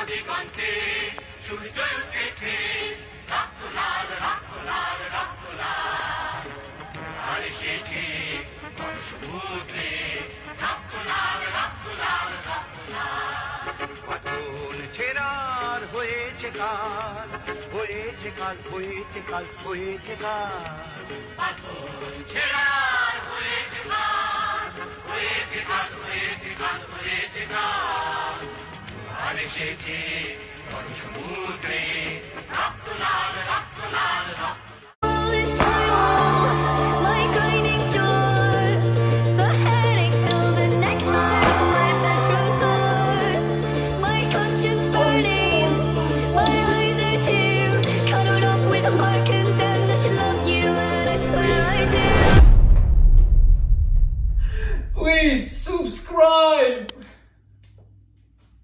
দিগন্তে সূর্য উঠেছে, রক্ত লাল রক্ত লাল রক্ত লাল। আর এসেছে সমুদ্রে, রক্ত লাল রক্ত লাল রক্ত লাল। পাথর ছেড়ার হয়েছে কাল, হয়েছে কাল, হয়েছে কাল, হয়েছে কাল। পাথর ছেড়ার হয়েছে কাল, হয়েছে কাল, হয়েছে কাল, হয়েছে কাল। আর এসেছে সমুদ্রে, রক্ত লাল রক্ত লাল রক্ত। My guiding door, the headache pill, the nectar on my bedroom door. My conscience burning, my eyes are too cuddled up with a heart condemned. I should love you, and I swear I do.